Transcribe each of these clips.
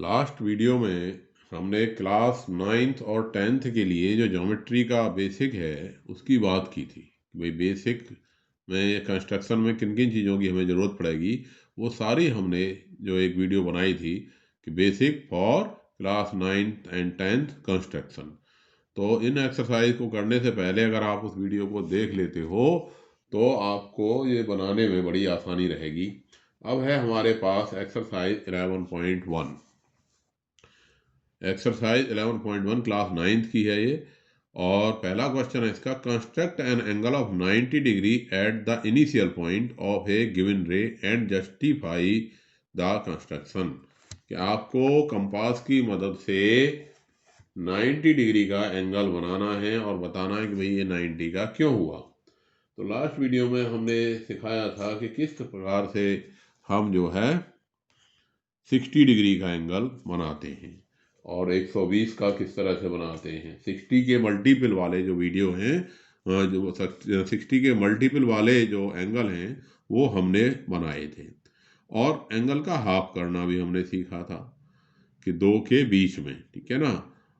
Last video में हमने class 9th और 10th के लिए जो ज्योमेट्री का बेसिक है उसकी बात की थी कि भाई बेसिक में कंस्ट्रक्शन में किन किन चीज़ों की हमें ज़रूरत पड़ेगी। वो सारी हमने जो एक वीडियो बनाई थी कि basic for class 9th and 10th construction. तो इन एक्सरसाइज को करने से पहले अगर आप उस वीडियो को देख लेते हो तो आपको ये बनाने में बड़ी आसानी रहेगी। अब है हमारे पास एक्सरसाइज 11.1। एक्सरसाइज 11.1 क्लास 9th की है ये, और पहला क्वेश्चन है इसका, construct an angle of 90 degree at the initial point of A given रे एंड जस्टिफाई द कंस्ट्रक्शन। कि आपको कंपास की मदद से 90 डिग्री का एंगल बनाना है और बताना है कि भाई ये 90 का क्यों हुआ। तो लास्ट वीडियो में हमने सिखाया था कि किस प्रकार से हम जो है 60 डिग्री का एंगल बनाते हैं और 120 का किस तरह से बनाते हैं। 60 के मल्टीपल वाले जो वीडियो हैं, जो 60 के मल्टीपल वाले जो एंगल हैं वो हमने बनाए थे। और एंगल का हाफ करना भी हमने सीखा था कि दो के बीच में, ठीक है ना।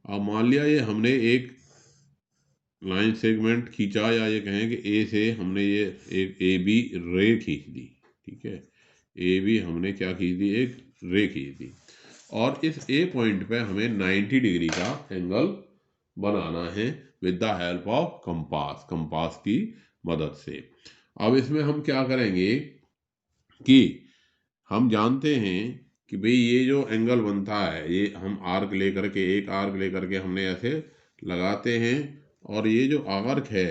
अब मान लिया ये हमने एक लाइन सेगमेंट खींचा, या ये कहें कि ए से हमने ये एक ए बी रे खींच दी, ठीक है। ए बी हमने क्या खींच दी, एक रे खींच दी, और इस ए पॉइंट पे हमें 90 डिग्री का एंगल बनाना है with the help of compass, compass की मदद से। अब इसमें हम क्या करेंगे कि हम जानते हैं कि भाई ये जो एंगल बनता है ये हम आर्क लेकर के, एक आर्क लेकर के हमने ऐसे लगाते हैं, और ये जो आर्क है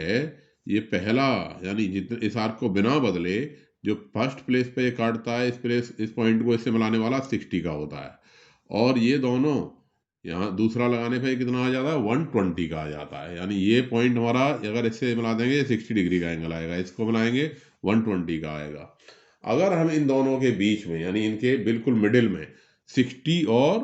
ये पहला, यानी जितने इस आर्क को बिना बदले जो फर्स्ट प्लेस पे ये काटता है, इस पॉइंट को इससे मिलाने वाला 60 का होता है, और ये दोनों यहाँ दूसरा लगाने पे कितना आ जाता है, 120 का आ जाता है। यानी ये पॉइंट हमारा अगर इससे मिला देंगे 60 डिग्री का एंगल आएगा, इसको मिलाएंगे 120 का आएगा। अगर हम इन दोनों के बीच में, यानी इनके बिल्कुल मिडिल में 60 और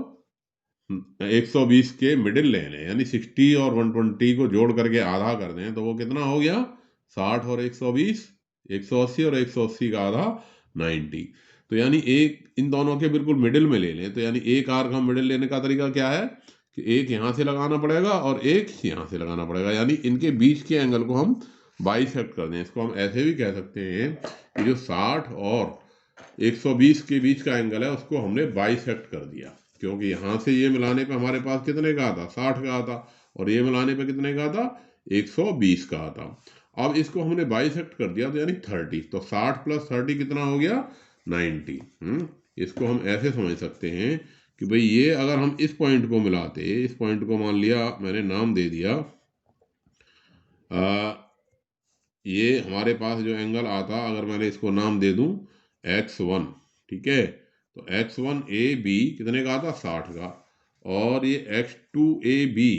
120 के मिडिल ले लें, यानी 60 और 120 को जोड़ करके आधा कर दें, तो वो कितना हो गया, 60 और 120, 180, और 180 का आधा 90। तो यानी एक इन दोनों के बिल्कुल मिडिल में ले लें, तो यानी एक आर्क हम मिडिल लेने का तरीका क्या है कि एक यहाँ से लगाना पड़ेगा और एक यहाँ से लगाना पड़ेगा, यानी इनके बीच के एंगल को हम बाइसेक्ट कर दें। इसको हम ऐसे भी कह सकते हैं कि जो 60 और 120 के बीच का एंगल है उसको हमने बाइसेक्ट कर दिया, क्योंकि यहाँ से ये मिलाने पे हमारे पास कितने का आता, 60 का आता, और ये मिलाने पे कितने का आता, 120 का आता। अब इसको हमने बाइसेक्ट कर दिया तो यानी 30, तो 60 + 30 कितना हो गया, 90। इसको हम ऐसे समझ सकते हैं कि भाई ये अगर हम इस पॉइंट को मिलाते, इस पॉइंट को मान लिया मैंने नाम दे दिया, ये हमारे पास जो एंगल आता, अगर मैंने इसको नाम दे दूं x1, ठीक है, तो x1 ए बी कितने का आता, 60 का, और ये x2 ए बी,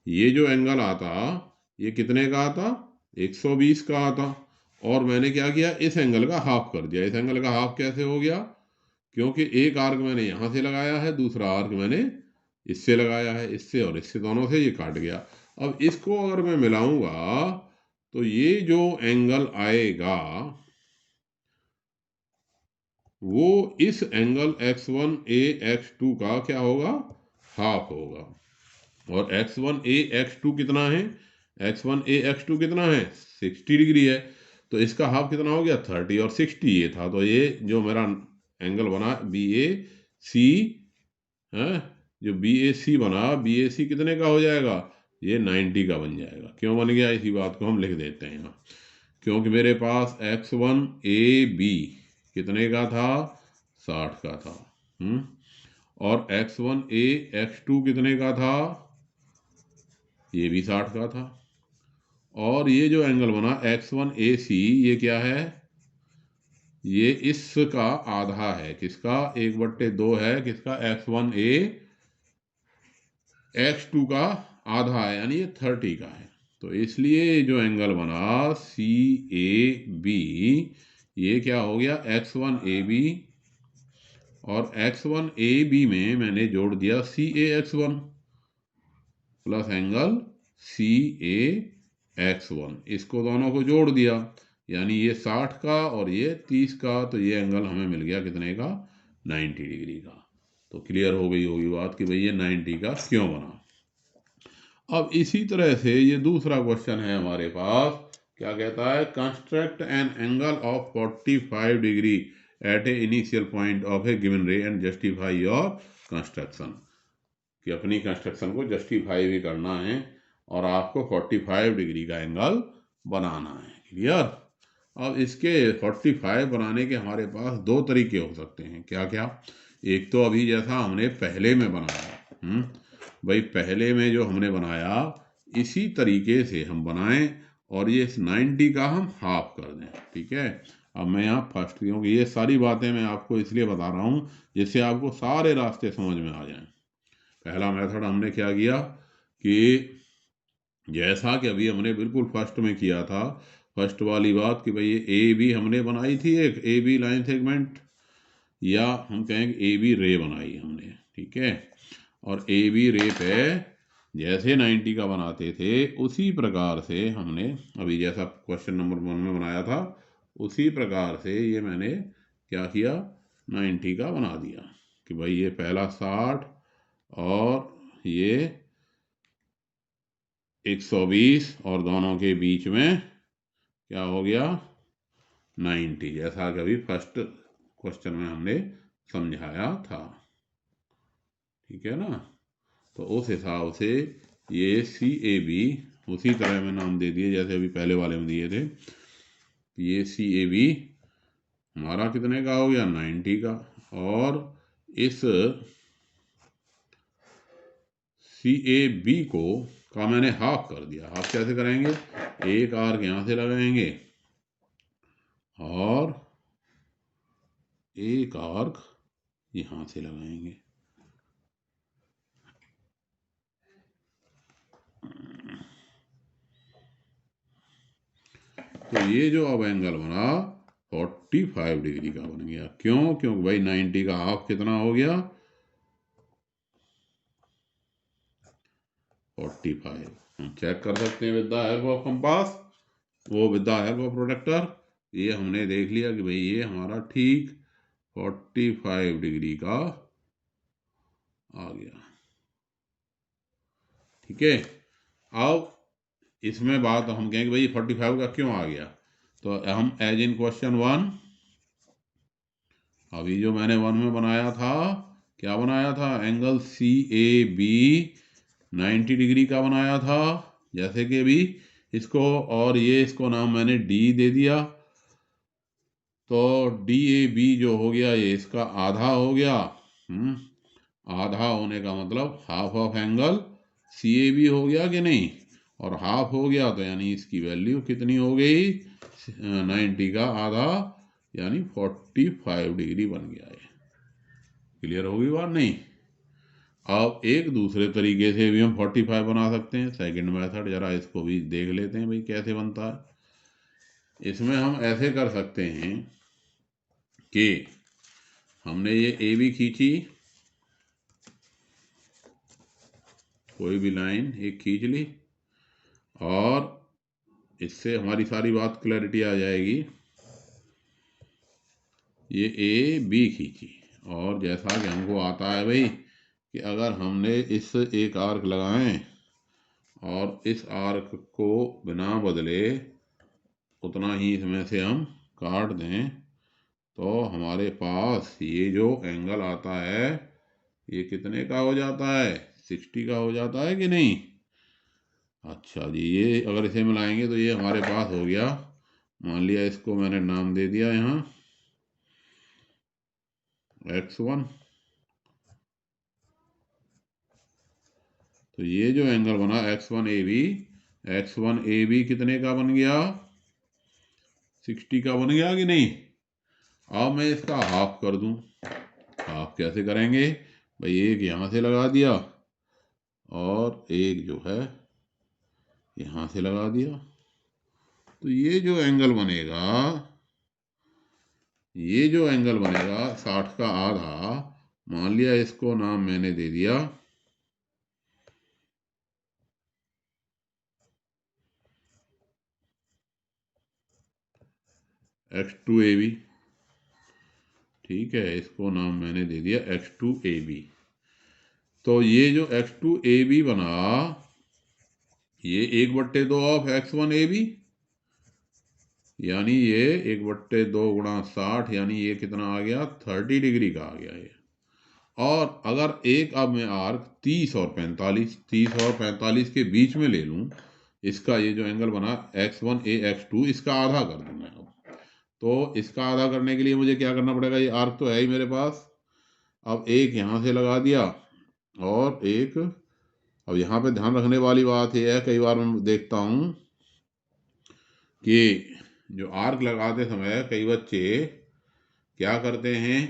ये जो एंगल आता ये कितने का आता, 120 का आता। और मैंने क्या किया, इस एंगल का हाफ कर दिया। इस एंगल का हाफ कैसे हो गया, क्योंकि एक आर्क मैंने यहाँ से लगाया है, दूसरा आर्क मैंने इससे लगाया है, इससे और इससे, दोनों से ये काट गया। अब इसको अगर मैं मिलाऊंगा तो ये जो एंगल आएगा वो इस एंगल x1 ए x2 का क्या होगा, हाफ होगा। और x1 ए x2 कितना है, x1 ए x2 कितना है, 60 डिग्री है, तो इसका हाफ कितना हो गया, 30, और 60 ये था, तो ये जो मेरा एंगल बना बी ए सी है, जो बी ए सी बना, बी ए सी कितने का हो जाएगा, ये 90 का बन जाएगा। क्यों बन गया, इसी बात को हम लिख देते हैं यहाँ, क्योंकि मेरे पास x1 ए बी कितने का था, 60 का था, और x1 ए x2 कितने का था, ये भी 60 का था। और ये जो एंगल बना x1 ए सी, ये क्या है, ये इसका आधा है, किसका, 1/2 है, किसका, x1 ए x2 का आधा है, यानी ये 30 का है। तो इसलिए जो एंगल बना सी ए बी, ये क्या हो गया, x1 ए बी, और x1 ए बी में मैंने जोड़ दिया सी ए x1 प्लस एंगल सी ए x1, इसको दोनों को जोड़ दिया, यानी ये 60 का और ये 30 का, तो ये एंगल हमें मिल गया कितने का, 90 डिग्री का। तो क्लियर हो गई होगी बात कि भाई ये 90 का क्यों बना। अब इसी तरह से ये दूसरा क्वेश्चन है हमारे पास, क्या कहता है, construct an angle of 45 degree at A initial point of A given रे एंड जस्टिफाई योर कंस्ट्रक्शन, कि अपनी कंस्ट्रक्शन को जस्टिफाई भी करना है और आपको 45 डिग्री का एंगल बनाना है। क्लियर। अब इसके 45 बनाने के हमारे पास दो तरीके हो सकते हैं। क्या क्या? एक तो अभी जैसा हमने पहले में बनाया, भाई पहले में जो हमने बनाया इसी तरीके से हम बनाएं और ये 90 का हम हाफ कर दें। ठीक है। अब मैं यहाँ फर्स्ट, क्योंकि ये सारी बातें मैं आपको इसलिए बता रहा हूँ जिससे आपको सारे रास्ते समझ में आ जाएं। पहला मेथड हमने क्या किया कि जैसा कि अभी हमने बिल्कुल फर्स्ट में किया था, फर्स्ट वाली बात कि भाई ये ए बी हमने बनाई थी, एक ए बी लाइन सेगमेंट, या हम कहेंगे ए बी रे बनाई हमने। ठीक है। और ए बी रे पे जैसे 90 का बनाते थे उसी प्रकार से हमने अभी जैसा क्वेश्चन नंबर 1 में बनाया था उसी प्रकार से ये मैंने क्या किया, 90 का बना दिया कि भाई ये पहला 60 और ये 120 और दोनों के बीच में क्या हो गया, 90, जैसा कि अभी फर्स्ट क्वेश्चन में हमने समझाया था। ठीक है ना। तो उस हिसाब से ये सी ए बी उसी तरह में नाम दे दिए जैसे अभी पहले वाले में दिए थे। ये सी ए बी हमारा कितने का हो गया, 90 का। और इस सी ए बी का मैंने हाफ कर दिया। हाफ कैसे करेंगे, एक आर्क यहाँ से लगाएंगे और एक आर्क यहाँ से लगाएंगे। तो ये जो अब एंगल बना 45 डिग्री का बन गया। क्यों? क्योंकि भाई 90 का हाफ कितना हो गया, 45। हम चेक कर सकते हैं with the help of compass, वो विद द हेल्प ऑफ प्रोडक्टर। ये हमने देख लिया कि भाई ये हमारा ठीक 45 डिग्री का आ गया। ठीक है। अब इसमें बात हम कहेंगे भाई 45 का क्यों आ गया, तो हम एज इन क्वेश्चन 1, अभी जो मैंने 1 में बनाया था, क्या बनाया था, angle C A B 90 degree का बनाया था, जैसे कि अभी इसको, और ये इसको नाम मैंने डी दे दिया। तो डी ए बी जो हो गया ये इसका आधा हो गया। आधा होने का मतलब half of angle C A B हो गया कि नहीं, और हाफ हो गया तो यानी इसकी वैल्यू कितनी हो गई, 90 का आधा, यानी 45 डिग्री बन गया है। क्लियर होगी बात नहीं। अब एक दूसरे तरीके से भी हम 45 बना सकते हैं, सेकंड मेथड, जरा इसको भी देख लेते हैं भाई कैसे बनता है। इसमें हम ऐसे कर सकते हैं कि हमने ये ए बी खींची, कोई भी लाइन एक खींच ली, और इससे हमारी सारी बात क्लैरिटी आ जाएगी। ये ए बी खींची, और जैसा कि हमको आता है भाई कि अगर हमने इस एक आर्क लगाएं और इस आर्क को बिना बदले उतना ही इसमें से हम काट दें तो हमारे पास ये जो एंगल आता है ये कितने का हो जाता है, 60 का हो जाता है कि नहीं। अच्छा जी, ये अगर इसे मिलाएंगे तो ये हमारे पास हो गया, मान लिया इसको मैंने नाम दे दिया यहाँ x1। तो ये जो एंगल बना x1 AB, x1 AB कितने का बन गया, 60 का बन गया कि नहीं। अब मैं इसका हाफ कर दूं। हाफ कैसे करेंगे भाई, एक यहाँ से लगा दिया और एक जो है यहाँ से लगा दिया। तो ये जो एंगल बनेगा, ये जो एंगल बनेगा 60 का आधा, मान लिया इसको नाम मैंने दे दिया x2AB। ठीक है, इसको नाम मैंने दे दिया x2AB। तो ये जो x2AB बना, ये 1/2 ऑफ x1AB, यानी ये 1/2 गुणा 60, यानी ये कितना आ गया, 30 डिग्री का आ गया ये। और अगर एक अब मैं आर्क 30 और 45 के बीच में ले लूं, इसका ये जो एंगल बना x1A x2, इसका आधा कर दूं मैं अब। तो इसका आधा करने के लिए मुझे क्या करना पड़ेगा, ये आर्क तो है ही मेरे पास, अब एक यहाँ से लगा दिया और एक, अब यहाँ पे ध्यान रखने वाली बात यह है, कई बार मैं देखता हूँ कि जो आर्क लगाते समय कई बच्चे क्या करते हैं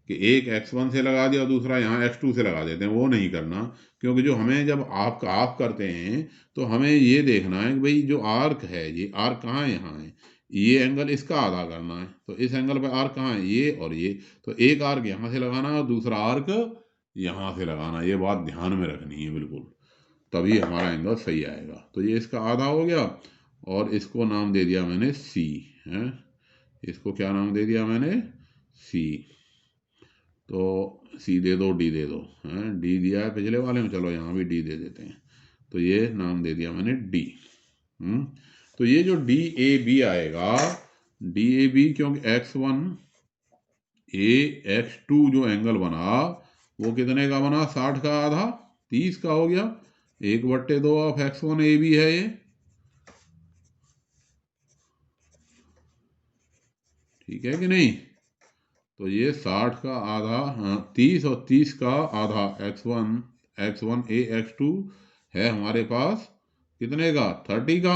कि एक x1 से लगा दिया और दूसरा यहाँ x2 से लगा देते हैं। वो नहीं करना, क्योंकि जो हमें जब आप करते हैं तो हमें ये देखना है कि भाई जो आर्क है, ये आर्क कहाँ है, यहाँ है, ये एंगल इसका आधा करना है। तो इस एंगल पे आर्क कहाँ है, ये और ये, तो एक आर्क यहाँ से लगाना और दूसरा आर्क यहाँ से लगाना। ये बात ध्यान में रखनी है बिल्कुल, तभी हमारा एंगल सही आएगा। तो ये इसका आधा हो गया और इसको नाम दे दिया मैंने C है। इसको क्या नाम दे दिया मैंने, C। तो C दे दो, D दे दो, है D दिया है पिछले वाले में, चलो यहाँ भी D दे देते हैं। तो ये नाम दे दिया मैंने D। तो ये जो DAB आएगा, DAB क्योंकि x1A x2 जो एंगल बना वो कितने का बना, 60 का आधा 30 का हो गया, 1/2 ऑफ x1AB है ये, ठीक है कि नहीं। तो ये 60 का आधा, हाँ 30 और 30 का आधा x1A x2 है हमारे पास कितने का, 30 का।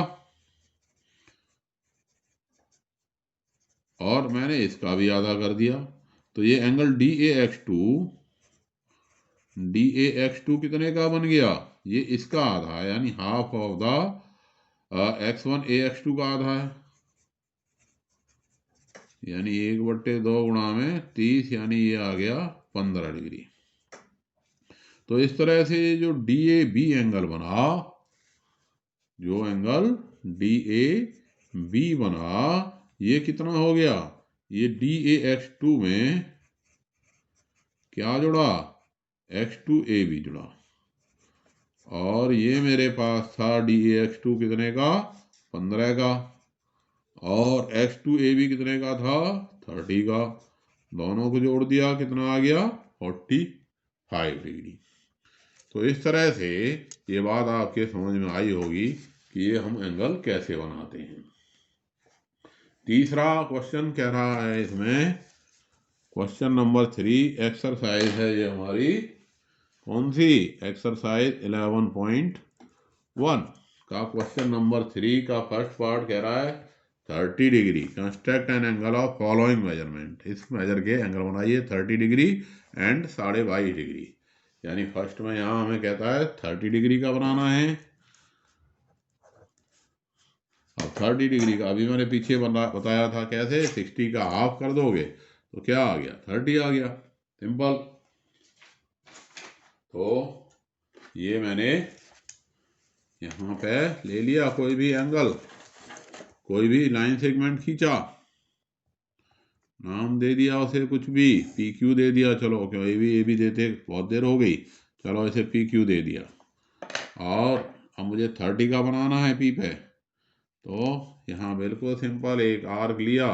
और मैंने इसका भी आधा कर दिया, तो ये एंगल DAX2 कितने का बन गया, ये इसका आधा है, यानी half of the x1A x2 का आधा है, यानी 1/2 गुणा में 30, यानी ये आ गया 15 डिग्री। तो इस तरह से जो DAB एंगल बना, जो एंगल DAB बना, ये कितना हो गया, ये DAX2 में क्या जुड़ा, x2AB जुड़ा। और ये मेरे पास था DAX2 कितने का, 15 का, और x2AB कितने का था, 30 का। दोनों को जोड़ दिया, कितना आ गया, 45 डिग्री। तो इस तरह से ये बात आपके समझ में आई होगी कि ये हम एंगल कैसे बनाते हैं। तीसरा क्वेश्चन कह रहा है इसमें, क्वेश्चन नंबर 3 एक्सरसाइज है ये हमारी, कौन सी, एक्सरसाइज 11.1 का क्वेश्चन नंबर 3 का फर्स्ट पार्ट कह रहा है 30 degree construct an angle of following measurement. इस मेजर के एंगल बनाइए 30 डिग्री एंड 22.5 डिग्री। यानी फर्स्ट में यहाँ हमें कहता है 30 डिग्री का बनाना है। अब 30 डिग्री का अभी मैंने पीछे बताया था कैसे, 60 का हाफ कर दोगे तो क्या आ गया, 30 आ गया, सिंपल। तो ये मैंने यहाँ पे ले लिया कोई भी एंगल, कोई भी लाइन सेगमेंट खींचा, नाम दे दिया उसे कुछ भी, PQ दे दिया, चलो क्यों ए भी देते बहुत देर हो गई, चलो इसे PQ दे दिया। और अब मुझे 30 का बनाना है P पे, तो यहाँ बिल्कुल सिंपल एक आर्क लिया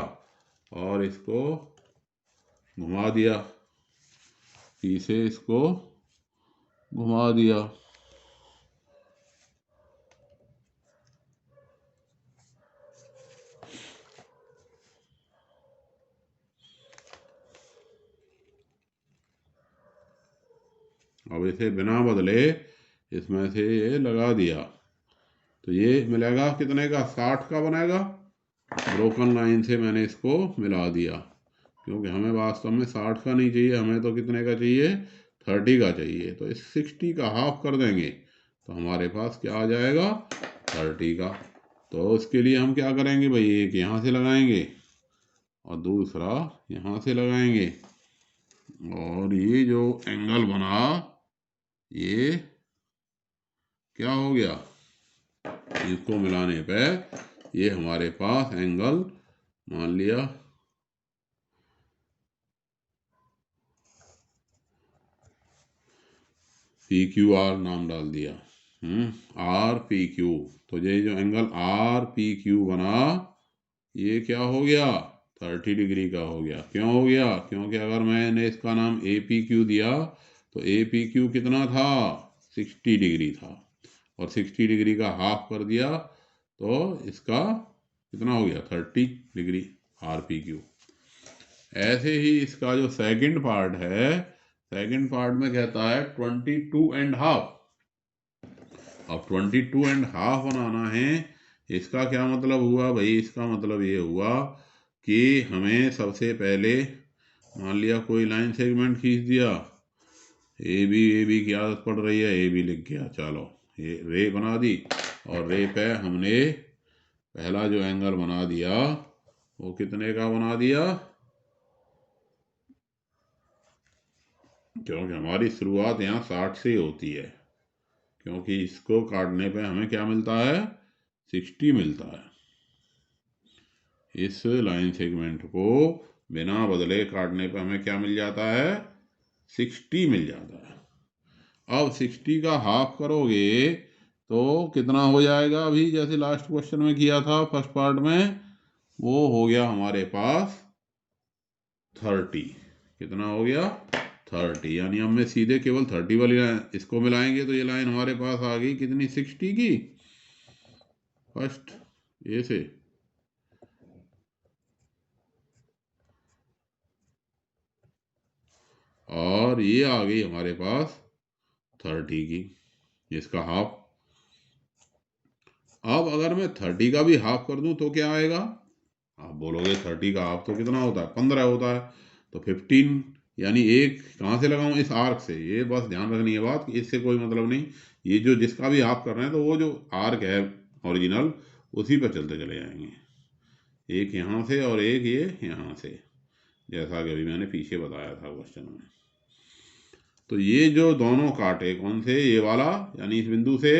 और इसको घुमा दिया, P से इसको घुमा दिया। अब इसे बिना बदले इसमें से ये लगा दिया, तो ये मिलेगा कितने का, 60 का बनेगा। ब्रोकन लाइन से मैंने इसको मिला दिया, क्योंकि हमें वास्तव में 60 का नहीं चाहिए, हमें तो कितने का चाहिए, 30 का चाहिए। तो इस 60 का हाफ कर देंगे तो हमारे पास क्या आ जाएगा, 30 का। तो उसके लिए हम क्या करेंगे भाई, एक यहाँ से लगाएंगे और दूसरा यहाँ से लगाएंगे, और ये जो एंगल बना ये क्या हो गया, इसको मिलाने पे ये हमारे पास एंगल मान लिया PQR नाम डाल दिया, RPQ। तो ये जो एंगल RPQ बना ये क्या हो गया, 30 डिग्री का हो गया। क्यों हो गया, क्योंकि अगर मैंने इसका नाम APQ दिया तो APQ कितना था, 60 डिग्री था, और 60 डिग्री का हाफ कर दिया तो इसका कितना हो गया, 30 डिग्री RPQ। ऐसे ही इसका जो सेकंड पार्ट है, सेकंड पार्ट में कहता है 22.5। अब 22.5 बनाना है, इसका क्या मतलब हुआ भाई, इसका मतलब ये हुआ कि हमें सबसे पहले मान लिया कोई लाइन सेगमेंट खींच दिया, ए बी की आदत पड़ रही है, ए बी लिख गया, चलो ये रे बना दी, और रे पे हमने पहला जो एंगल बना दिया वो कितने का बना दिया, क्योंकि हमारी शुरुआत यहाँ 60 से ही होती है, क्योंकि इसको काटने पे हमें क्या मिलता है, 60 मिलता है। इस लाइन सेगमेंट को बिना बदले काटने पे हमें क्या मिल जाता है, 60 मिल जाता है। अब 60 का हाफ करोगे तो कितना हो जाएगा, अभी जैसे लास्ट क्वेश्चन में किया था फर्स्ट पार्ट में, वो हो गया हमारे पास 30। कितना हो गया, 30। यानी हम में सीधे केवल 30 वाली लाइन इसको मिलाएंगे तो ये लाइन हमारे पास आ गई कितनी, 60 की, फर्स्ट ए से, और ये आ गई हमारे पास 30 की, इसका हाफ। अब अगर मैं 30 का भी हाफ कर दूं तो क्या आएगा, आप बोलोगे 30 का हाफ तो कितना होता है, 15 होता है, तो 15, यानी एक कहाँ से लगाऊं, इस आर्क से। ये बस ध्यान रखनी है बात कि इससे कोई मतलब नहीं, ये जो जिसका भी हाफ कर रहे हैं तो वो जो आर्क है ओरिजिनल उसी पर चलते चले जाएंगे, एक यहाँ से और एक ये यहाँ से, जैसा कि अभी मैंने पीछे बताया था क्वेश्चन में। तो ये जो दोनों काटे कौन से, ये वाला यानी इस बिंदु से,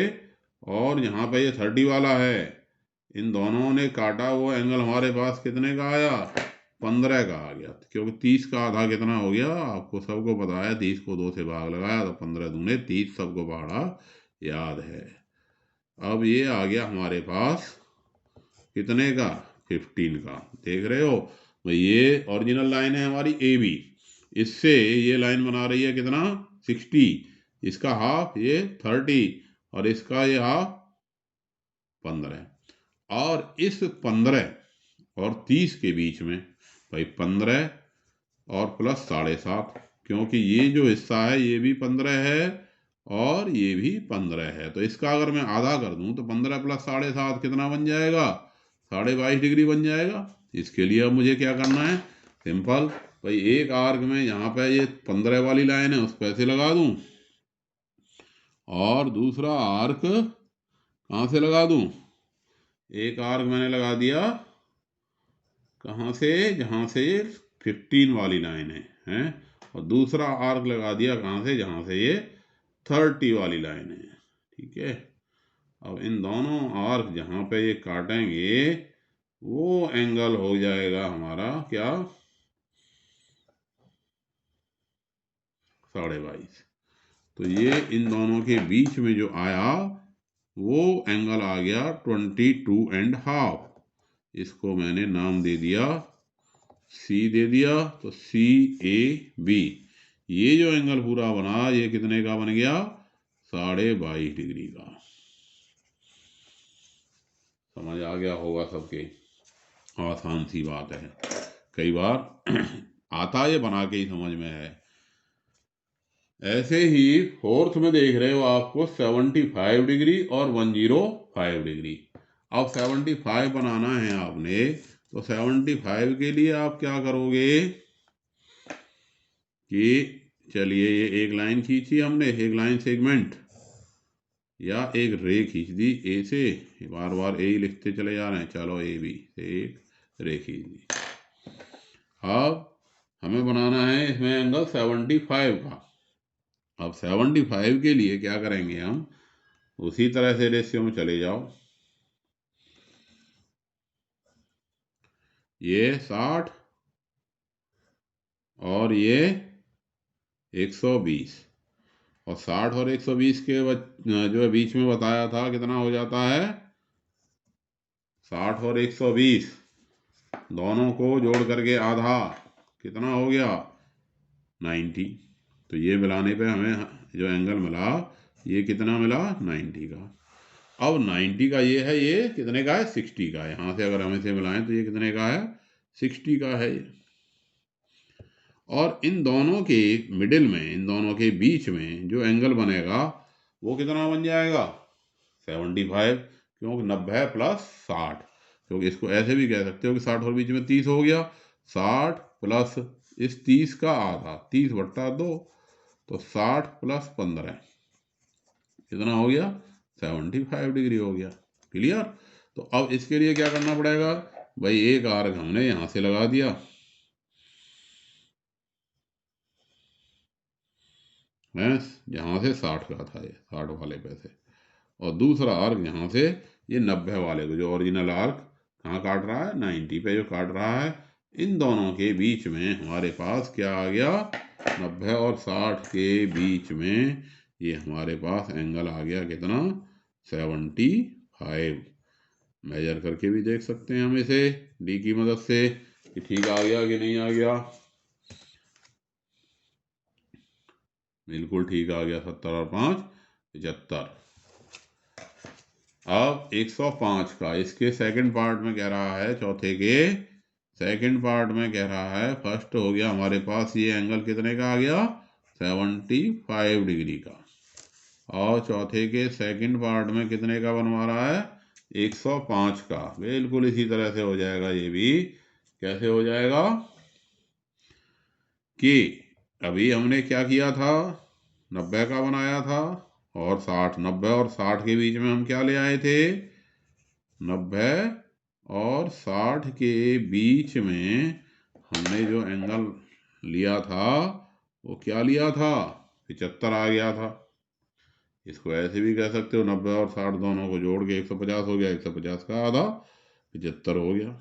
और यहाँ पे ये 30 वाला है, इन दोनों ने काटा, वो एंगल हमारे पास कितने का आया, 15 का आ गया, क्योंकि 30 का आधा कितना हो गया, आपको सबको पता है, 30 को 2 से भाग लगाया तो 15 दूने 30, सबको पहाड़ा याद है। अब ये आ गया हमारे पास कितने का, 15 का। देख रहे हो भाई, ये ओरिजिनल लाइन है हमारी ए बी, इससे ये लाइन बना रही है कितना, 60, इसका हाफ ये 30, और इसका ये हाफ 15, और इस 15 और 30 के बीच में भाई 15 और प्लस 7.5, क्योंकि ये जो हिस्सा है ये भी 15 है और ये भी 15 है, तो इसका अगर मैं आधा कर दूं तो 15 प्लस 7.5 कितना बन जाएगा, 22.5 डिग्री बन जाएगा। इसके लिए अब मुझे क्या करना है, सिंपल भाई, एक आर्क में यहाँ पे ये 15 वाली लाइन है उस पर ऐसे लगा दूं, और दूसरा आर्क कहाँ से लगा दूं, एक आर्क मैंने लगा दिया कहाँ से, जहाँ से 15 वाली लाइन है, और दूसरा आर्क लगा दिया कहाँ से, जहाँ से ये 30 वाली लाइन है, ठीक है। अब इन दोनों आर्क जहाँ पे ये काटेंगे वो एंगल हो जाएगा हमारा क्या, 22.5। तो ये इन दोनों के बीच में जो आया वो एंगल आ गया 22.5। इसको मैंने नाम दे दिया, सी दे दिया, तो CAB। ये जो एंगल पूरा बना ये कितने का बन गया, 22.5 डिग्री का। समझ आ गया होगा सबके, आसान सी बात है, कई बार आता ये बना के ही समझ में है। ऐसे ही फोर्थ में देख रहे हो आपको 75 डिग्री और 105 डिग्री। अब 75 बनाना है आपने, तो 75 के लिए आप क्या करोगे कि चलिए ये एक लाइन खींची हमने, एक लाइन सेगमेंट या एक रे खींच दी ए से, बार बार ए ही लिखते चले जा रहे हैं, चलो ए बी से एक रे खींच दी। अब हमें बनाना है इसमें एंगल 75 का। अब 75 के लिए क्या करेंगे हम, उसी तरह से रेशियो में चले जाओ, ये 60 और ये 120, और 60 और 120 के जो है बीच में बताया था कितना हो जाता है, 60 और 120 दोनों को जोड़ करके आधा कितना हो गया 90। तो ये मिलाने पे हमें जो एंगल मिला ये कितना मिला 90 का। अब 90 का ये है, ये कितने का है 60 का। यहाँ से अगर हम इसे मिलाएं तो ये कितने का है 60 का है ये। और इन दोनों के मिडिल में, इन दोनों के बीच में जो एंगल बनेगा वो कितना बन जाएगा 75, क्योंकि 90 प्लस 60, क्योंकि इसको ऐसे भी कह सकते हो कि 60 और बीच में 30 हो गया, 60 प्लस इस 30 का आधा 30/2, तो 60 प्लस 15 कितना हो गया 75 डिग्री हो गया। क्लियर। तो अब इसके लिए क्या करना पड़ेगा भाई, एक आर्क हमने यहां से लगा दिया, है जहां से 60 का था, ये 60 वाले पे से, और दूसरा आर्क यहाँ से ये 90 वाले को, जो ओरिजिनल आर्क कहाँ काट रहा है 90 पे जो काट रहा है, इन दोनों के बीच में हमारे पास क्या आ गया 90 और 60 के बीच में ये हमारे पास एंगल आ गया कितना 75। मेजर करके भी देख सकते हैं हम इसे डी की मदद से कि ठीक आ गया कि नहीं आ गया। बिल्कुल ठीक आ गया, 70 और 5 75। अब 105 का इसके सेकंड पार्ट में कह रहा है, चौथे के सेकंड पार्ट में कह रहा है, फर्स्ट हो गया हमारे पास ये एंगल कितने का आ गया 75 डिग्री का, और चौथे के सेकंड पार्ट में कितने का बनवा रहा है 105 का। बिल्कुल इसी तरह से हो जाएगा ये भी। कैसे हो जाएगा कि अभी हमने क्या किया था 90 का बनाया था, और 60, 90 और 60 के बीच में हम क्या ले आए थे 90 और 60 के बीच में हमने जो एंगल लिया था वो क्या लिया था 75 आ गया था। इसको ऐसे भी कह सकते हो 90 और 60 दोनों को जोड़ के 150 हो गया, 150 का आधा 75 हो गया।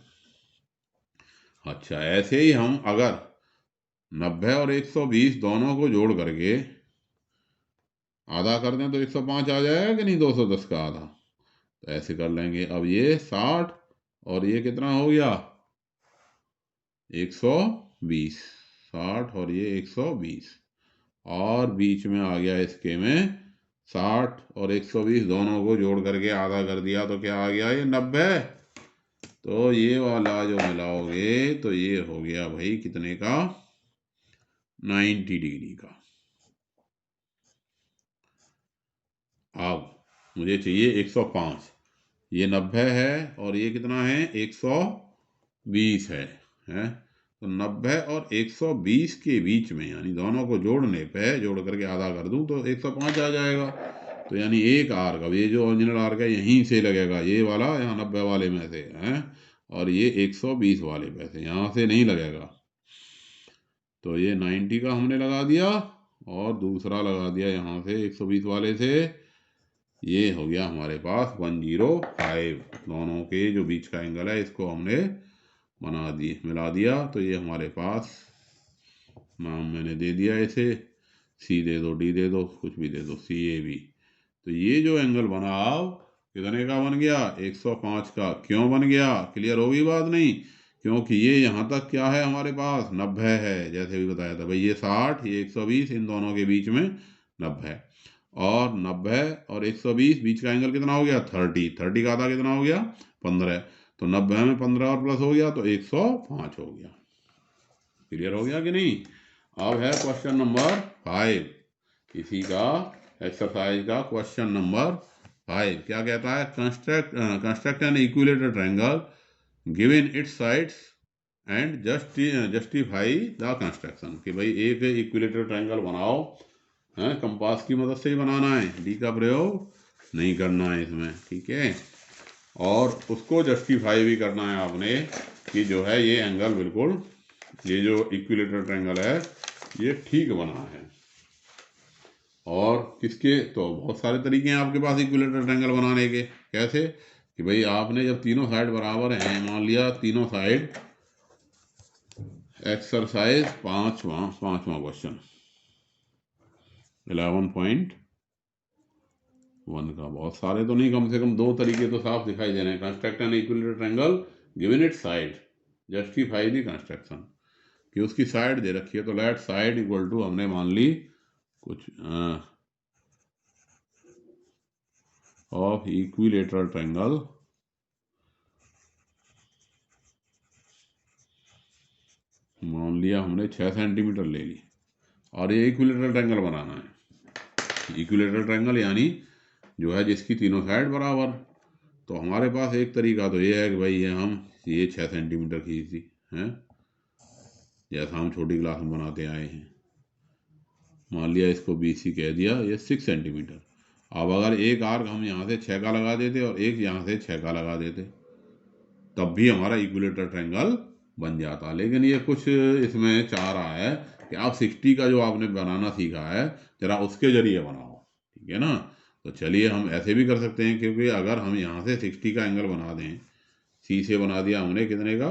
अच्छा, ऐसे ही हम अगर 90 और 120 दोनों को जोड़ करके आधा कर दें तो 105 आ जाएगा कि नहीं, 210 का आधा। तो ऐसे कर लेंगे। अब ये 60 और ये कितना हो गया 120, 60 और ये 120, और बीच में आ गया इसके में 60 और 120 दोनों को जोड़ करके आधा कर दिया तो क्या आ गया ये 90। तो ये वाला जो मिलाओगे तो ये हो गया भाई कितने का 90 डिग्री का। अब मुझे चाहिए 105, ये 90 है और ये कितना है 120 है तो 90 और 120 के बीच में यानी दोनों को जोड़ने पे जोड़ करके आधा कर दूं तो 105 आ जाएगा। तो यानी एक आर्क, अब ये जो ओरिजिनल आर्क है यहीं से लगेगा, ये वाला यहाँ 90 वाले में से है, और ये 120 वाले में से यहाँ से नहीं लगेगा। तो ये 90 का हमने लगा दिया और दूसरा लगा दिया यहाँ से 120 वाले से, ये हो गया हमारे पास 105। दोनों के जो बीच का एंगल है इसको हमने बना दिए, मिला दिया। तो ये हमारे पास नाम मैंने दे दिया इसे, सी दे दो, डी दे दो, कुछ भी दे दो, CAB। तो ये जो एंगल बना अब कितने का बन गया 105 का। क्यों बन गया, क्लियर होगी बात नहीं, क्योंकि ये यहाँ तक क्या है हमारे पास 90 है, जैसे भी बताया था भाई, ये 60 ये 120, इन दोनों के बीच में 90, और 90 और 120 बीच का एंगल कितना हो गया 30, 30 का आधा कितना हो गया 15, तो 90 में 15 और प्लस हो गया तो 105 हो गया। क्लियर हो गया कि नहीं। अब है क्वेश्चन नंबर 5, इसी का एक्सरसाइज का क्वेश्चन नंबर 5। क्या कहता है, construct an equilateral triangle given it's sides and justify the construction. कि भाई एक इक्विलेटरल ट्रायंगल बनाओ, है कंपास की मदद से ही बनाना है, डी का प्रयोग नहीं करना है इसमें, ठीक है, और उसको जस्टिफाई भी करना है आपने कि जो है ये एंगल बिल्कुल, ये जो इक्विलेटरल ट्रायंगल है ये ठीक बना है। और किसके, तो बहुत सारे तरीके हैं आपके पास इक्विलेटरल ट्रायंगल बनाने के। कैसे कि भाई आपने जब तीनों साइड बराबर हैं, मान लिया तीनों साइड, एक्सरसाइज पांचवा क्वेश्चन, 11.1 का। बहुत सारे तो नहीं, कम से कम 2 तरीके तो साफ दिखाई दे रहे हैं। Construct an equilateral triangle given it side, justify the construction, कि उसकी साइड दे रखी है, तो लेट साइड इक्वल टू हमने मान ली कुछ ऑफ इक्विलेटरल ट्रायंगल मान लिया हमने 6 सेंटीमीटर ले ली, और ये इक्विलेटरल ट्रायंगल बनाना है। इक्विलेटरल ट्रायंगल यानी जो है जिसकी तीनों साइड बराबर। तो हमारे पास एक तरीका तो ये है कि भाई ये 6 सेंटीमीटर खींच दी है, जैसा हम छोटी क्लास में बनाते आए हैं। मान लिया इसको BC कह दिया, ये 6 सेंटीमीटर। अब अगर एक आर्क हम यहाँ से 6 का लगा देते और एक यहाँ से 6 का लगा देते, तब भी हमारा इक्विलेटरल ट्रायंगल बन जाता। लेकिन ये कुछ इसमें चाह रहा है कि आप 60 का जो आपने बनाना सीखा है जरा उसके जरिए बनाओ, ठीक है ना। तो चलिए हम ऐसे भी कर सकते हैं, क्योंकि अगर हम यहाँ से 60 का एंगल बना दें, C से बना दिया हमने कितने का,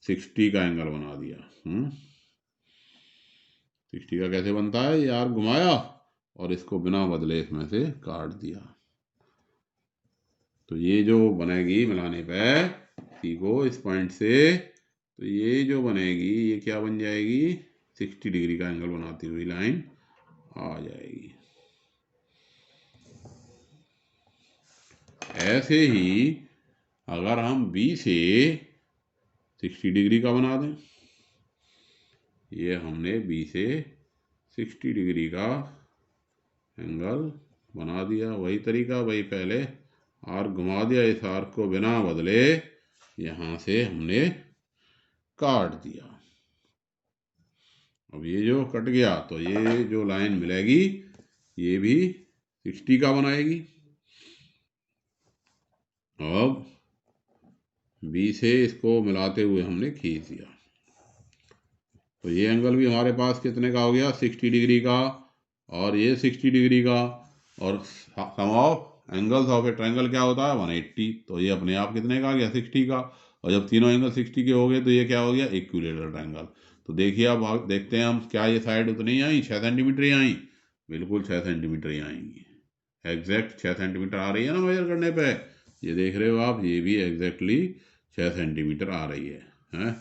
60 का एंगल बना दिया। 60 का कैसे बनता है, यार घुमाया और इसको बिना बदले इसमें से काट दिया, तो ये जो बनेगी मिलाने पे C को इस पॉइंट से, तो ये जो बनेगी ये क्या बन जाएगी, 60 डिग्री का एंगल बनाती हुई लाइन आ जाएगी। ऐसे ही अगर हम B से 60 डिग्री का बना दें, ये हमने B से 60 डिग्री का एंगल बना दिया, वही तरीका, वही पहले आर्क घुमा दिया, इस आर्क को बिना बदले यहाँ से हमने काट दिया। अब ये जो कट गया तो ये जो लाइन मिलेगी ये भी 60 का बनाएगी। अब B से इसको मिलाते हुए हमने खींच दिया, तो ये एंगल भी हमारे पास कितने का हो गया, 60 डिग्री का, और ये 60 डिग्री का, और sum of angles of a triangle क्या होता है, 180। तो ये अपने आप कितने का आ गया, 60 का। और जब तीनों एंगल 60 के हो गए तो ये क्या हो गया, इक्विलेटरल ट्रायंगल। तो देखिए अब देखते हैं हम, क्या ये साइड उतनी ही आई, 6 सेंटीमीटर ही आई, बिल्कुल 6 सेंटीमीटर ही आएंगी, एग्जैक्ट 6 सेंटीमीटर आ रही है ना मेजर करने पे। ये देख रहे हो आप, ये भी एग्जैक्टली 6 सेंटीमीटर आ रही है।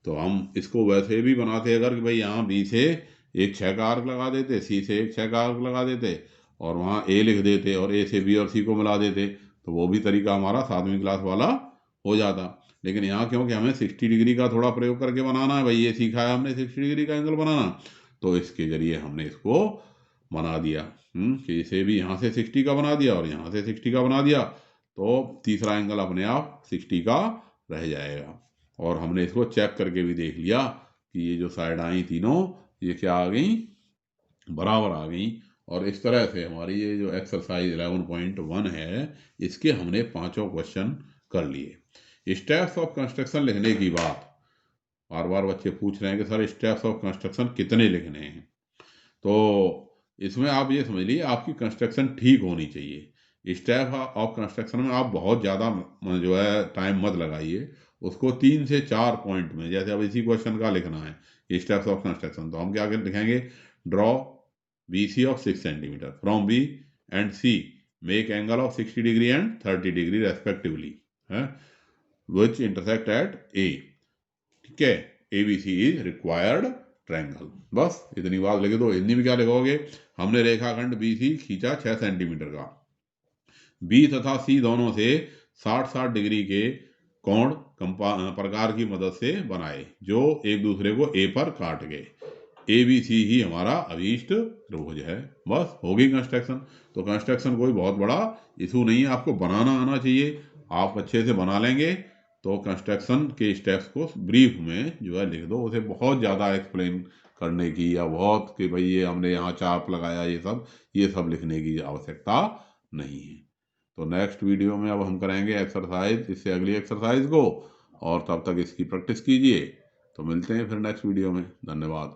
तो हम इसको वैसे भी बनाते अगर कि भाई यहाँ B से एक 6 का आर्क लगा देते, C से एक 6 का आर्क लगा देते, और वहाँ A लिख देते और A से B और C को मिला देते, तो वो भी तरीका हमारा 7वीं क्लास वाला हो जाता। लेकिन यहाँ क्योंकि हमें 60 डिग्री का थोड़ा प्रयोग करके बनाना है, भाई ये सीखा है हमने 60 डिग्री का एंगल बनाना, तो इसके जरिए हमने इसको बना दिया कि इसे भी यहाँ से 60 का बना दिया और यहाँ से 60 का बना दिया, तो तीसरा एंगल अपने आप 60 का रह जाएगा। और हमने इसको चेक करके भी देख लिया कि ये जो साइड आई तीनों ये क्या आ गई, बराबर आ गई। और इस तरह से हमारी ये जो एक्सरसाइज 11.1 है, इसके हमने 5 क्वेश्चन कर लिए। स्टेप्स ऑफ कंस्ट्रक्शन लिखने की बात बार बार बच्चे पूछ रहे हैं कि सर स्टेप्स ऑफ कंस्ट्रक्शन कितने लिखने हैं, तो इसमें आप ये समझ लीजिए आपकी कंस्ट्रक्शन ठीक होनी चाहिए। स्टेप ऑफ कंस्ट्रक्शन में आप बहुत ज़्यादा जो है टाइम मत लगाइए, उसको 3 से 4 पॉइंट में, जैसे अब इसी क्वेश्चन का लिखना है स्टेप्स ऑफ कंस्ट्रक्शन, तो हम क्या लिखेंगे, draw BC of 6 centimetre from B and C, make angle of 60 degree and 30 degree respectively है, विच इंटरसेक्ट एट A, ठीक है, ABC इज रिक्वायर्ड ट्रायंगल। बस इतनी बात लिख दो। हिंदी में क्या लिखोगे, हमने रेखाखंड BC खींचा 6 सेंटीमीटर का, B तथा C दोनों से 60-60 डिग्री के कोण प्रकार की मदद से बनाए जो एक दूसरे को A पर काट गए। ABC ही हमारा अभीष्ट त्रिभुज है। बस हो गई कंस्ट्रक्शन। तो कंस्ट्रक्शन कोई बहुत बड़ा इशू नहीं है, आपको बनाना आना चाहिए, आप अच्छे से बना लेंगे तो कंस्ट्रक्शन के स्टेप्स को ब्रीफ में जो है लिख दो, उसे बहुत ज़्यादा एक्सप्लेन करने की या बहुत कि भाई ये हमने यहाँ चाप लगाया ये सब लिखने की आवश्यकता नहीं है। तो नेक्स्ट वीडियो में अब हम करेंगे एक्सरसाइज, इससे अगली एक्सरसाइज को, और तब तक इसकी प्रैक्टिस कीजिए। तो मिलते हैं फिर नेक्स्ट वीडियो में। धन्यवाद।